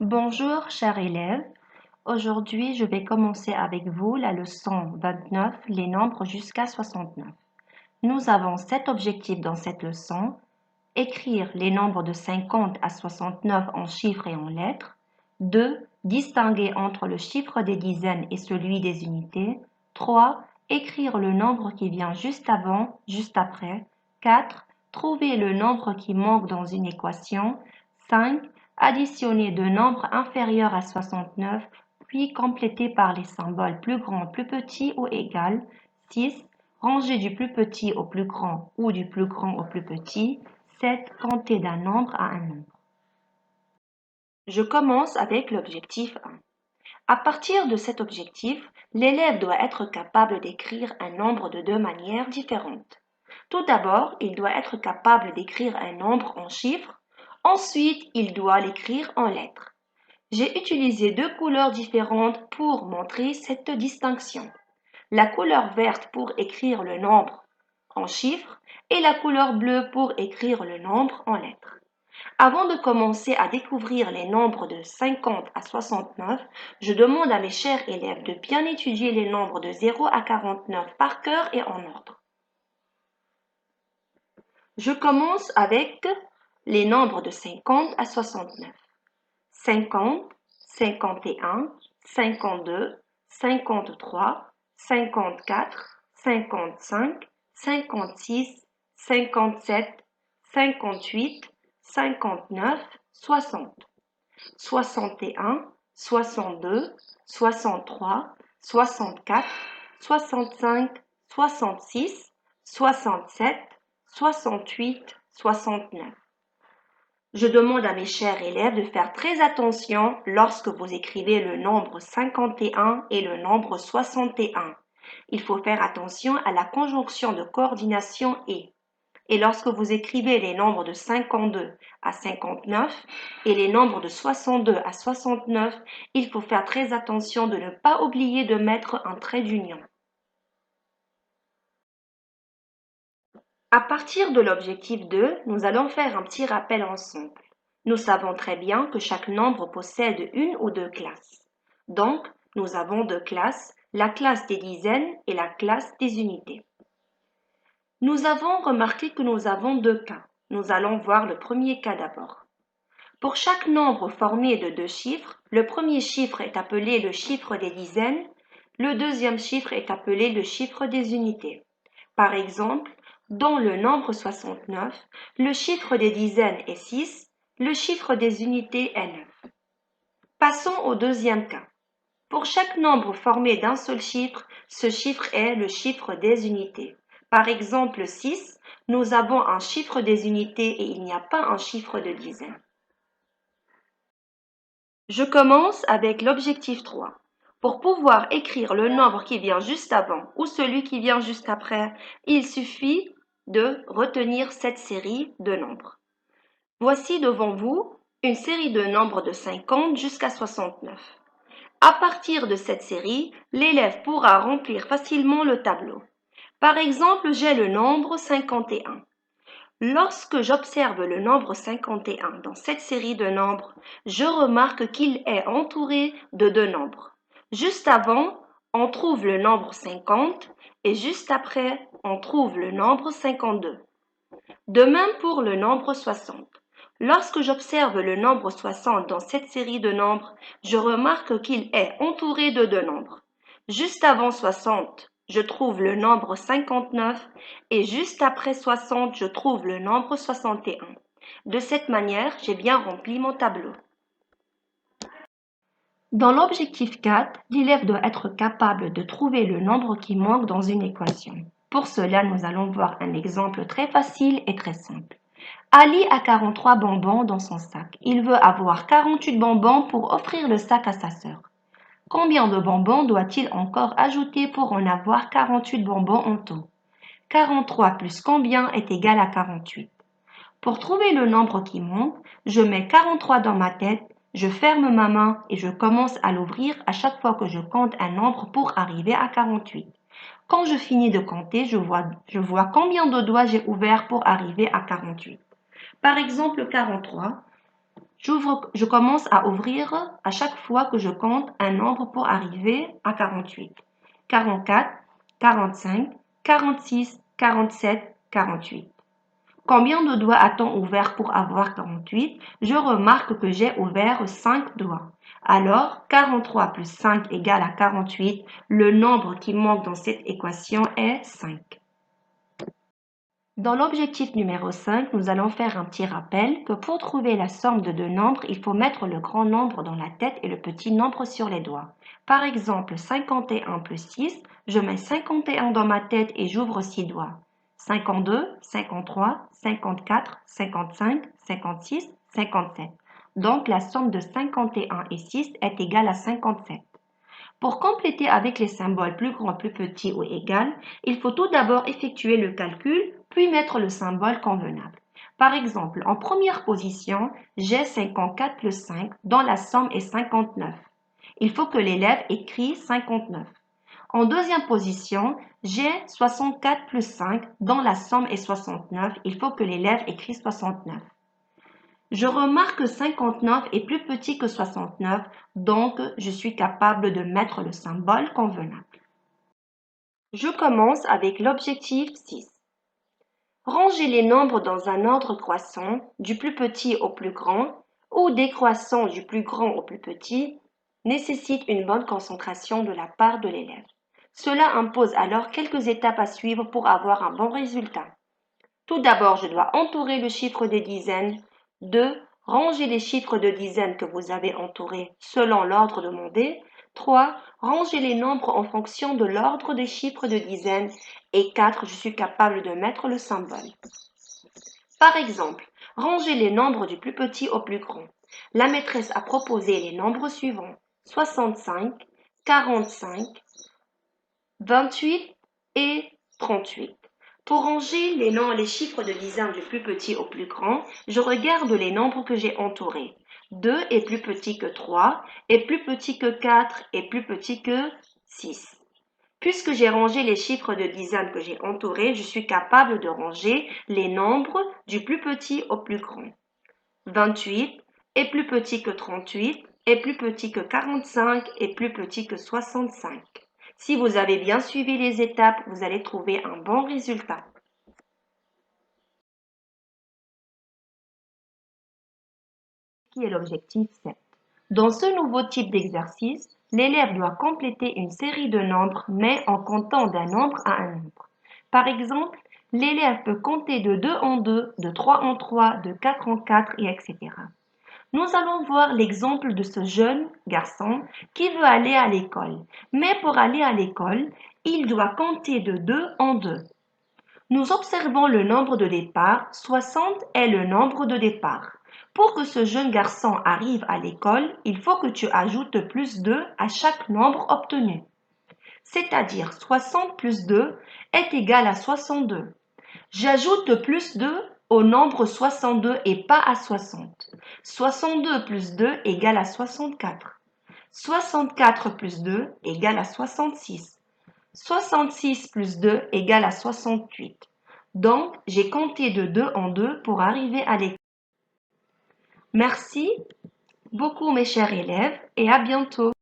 Bonjour, chers élèves. Aujourd'hui, je vais commencer avec vous la leçon 29, les nombres jusqu'à 69. Nous avons 7 objectifs dans cette leçon. Écrire les nombres de 50 à 69 en chiffres et en lettres. 2. Distinguer entre le chiffre des dizaines et celui des unités. 3. Écrire le nombre qui vient juste avant, juste après. 4. Trouver le nombre qui manque dans une équation. 5. Additionner deux nombres inférieurs à 69, puis compléter par les symboles plus grand, plus petit ou égal. 6. Ranger du plus petit au plus grand ou du plus grand au plus petit. 7. Compter d'un nombre à un nombre. Je commence avec l'objectif 1. À partir de cet objectif, l'élève doit être capable d'écrire un nombre de deux manières différentes. Tout d'abord, il doit être capable d'écrire un nombre en chiffres. Ensuite, il doit l'écrire en lettres. J'ai utilisé deux couleurs différentes pour montrer cette distinction. La couleur verte pour écrire le nombre en chiffres et la couleur bleue pour écrire le nombre en lettres. Avant de commencer à découvrir les nombres de 50 à 69, je demande à mes chers élèves de bien étudier les nombres de 0 à 49 par cœur et en ordre. Je commence avec les nombres de 50 à 69. 50, 51, 52, 53, 54, 55, 56, 57, 58, 59, 60, 61, 62, 63, 64, 65, 66, 67, 68, 69. Je demande à mes chers élèves de faire très attention lorsque vous écrivez le nombre 51 et le nombre 61. Il faut faire attention à la conjonction de coordination et. Et lorsque vous écrivez les nombres de 52 à 59 et les nombres de 62 à 69, il faut faire très attention de ne pas oublier de mettre un trait d'union. À partir de l'objectif 2, nous allons faire un petit rappel ensemble. Nous savons très bien que chaque nombre possède une ou deux classes. Donc, nous avons deux classes, la classe des dizaines et la classe des unités. Nous avons remarqué que nous avons deux cas. Nous allons voir le premier cas d'abord. Pour chaque nombre formé de deux chiffres, le premier chiffre est appelé le chiffre des dizaines, le deuxième chiffre est appelé le chiffre des unités. Par exemple, dans le nombre 69, le chiffre des dizaines est 6, le chiffre des unités est 9. Passons au deuxième cas. Pour chaque nombre formé d'un seul chiffre, ce chiffre est le chiffre des unités. Par exemple, 6, nous avons un chiffre des unités et il n'y a pas un chiffre de dizaines. Je commence avec l'objectif 3. Pour pouvoir écrire le nombre qui vient juste avant ou celui qui vient juste après, il suffit de retenir cette série de nombres. Voici devant vous une série de nombres de 50 jusqu'à 69. À partir de cette série, l'élève pourra remplir facilement le tableau. Par exemple, j'ai le nombre 51. Lorsque j'observe le nombre 51 dans cette série de nombres, je remarque qu'il est entouré de deux nombres. Juste avant, on trouve le nombre 50 et juste après, on trouve le nombre 52. De même pour le nombre 60. Lorsque j'observe le nombre 60 dans cette série de nombres, je remarque qu'il est entouré de deux nombres. Juste avant 60, je trouve le nombre 59 et juste après 60, je trouve le nombre 61. De cette manière, j'ai bien rempli mon tableau. Dans l'objectif 4, l'élève doit être capable de trouver le nombre qui manque dans une équation. Pour cela, nous allons voir un exemple très facile et très simple. Ali a 43 bonbons dans son sac. Il veut avoir 48 bonbons pour offrir le sac à sa sœur. Combien de bonbons doit-il encore ajouter pour en avoir 48 bonbons en tout? 43 plus combien est égal à 48? Pour trouver le nombre qui manque, je mets 43 dans ma tête, je ferme ma main et je commence à l'ouvrir à chaque fois que je compte un nombre pour arriver à 48. Quand je finis de compter, je vois combien de doigts j'ai ouverts pour arriver à 48. Par exemple, 43, Je commence à ouvrir à chaque fois que je compte un nombre pour arriver à 48. 44, 45, 46, 47, 48. Combien de doigts a-t-on ouvert pour avoir 48? Je remarque que j'ai ouvert 5 doigts. Alors, 43 plus 5 égale à 48. Le nombre qui manque dans cette équation est 5. Dans l'objectif numéro 5, nous allons faire un petit rappel que pour trouver la somme de deux nombres, il faut mettre le grand nombre dans la tête et le petit nombre sur les doigts. Par exemple, 51 plus 6, je mets 51 dans ma tête et j'ouvre 6 doigts. 52, 53, 54, 55, 56, 57. Donc la somme de 51 et 6 est égale à 57. Pour compléter avec les symboles plus grand, plus petit ou égal, il faut tout d'abord effectuer le calcul, puis mettre le symbole convenable. Par exemple, en première position, j'ai 54 plus 5, dont la somme est 59. Il faut que l'élève écrit 59. En deuxième position, j'ai 64 plus 5, dont la somme est 69. Il faut que l'élève écrit 69. Je remarque que 59 est plus petit que 69, donc je suis capable de mettre le symbole convenable. Je commence avec l'objectif 6. Ranger les nombres dans un ordre croissant, du plus petit au plus grand, ou décroissant du plus grand au plus petit, nécessite une bonne concentration de la part de l'élève. Cela impose alors quelques étapes à suivre pour avoir un bon résultat. Tout d'abord, je dois entourer le chiffre des dizaines. 2. Ranger les chiffres de dizaines que vous avez entourés selon l'ordre demandé. 3. Ranger les nombres en fonction de l'ordre des chiffres de dizaines. Et 4. Je suis capable de mettre le symbole. Par exemple, ranger les nombres du plus petit au plus grand. La maîtresse a proposé les nombres suivants: 65, 45, 28 et 38. Pour ranger les chiffres de dizaines du plus petit au plus grand, je regarde les nombres que j'ai entourés. 2 est plus petit que 3, est plus petit que 4, est plus petit que 6. Puisque j'ai rangé les chiffres de dizaines que j'ai entourés, je suis capable de ranger les nombres du plus petit au plus grand. 28 est plus petit que 38, est plus petit que 45, est plus petit que 65. Si vous avez bien suivi les étapes, vous allez trouver un bon résultat. Qui est l'objectif 7. Dans ce nouveau type d'exercice, l'élève doit compléter une série de nombres, mais en comptant d'un nombre à un nombre. Par exemple, l'élève peut compter de 2 en 2, de 3 en 3, de 4 en 4, et etc. Nous allons voir l'exemple de ce jeune garçon qui veut aller à l'école. Mais pour aller à l'école, il doit compter de 2 en 2. Nous observons le nombre de départ, 60 est le nombre de départ. Pour que ce jeune garçon arrive à l'école, il faut que tu ajoutes plus 2 à chaque nombre obtenu. C'est-à-dire 60 plus 2 est égal à 62. J'ajoute plus 2 au nombre 62 et pas à 60. 62 plus 2 égale à 64. 64 plus 2 égale à 66. 66 plus 2 égale à 68. Donc, j'ai compté de 2 en 2 pour arriver à l'école. Merci beaucoup mes chers élèves et à bientôt.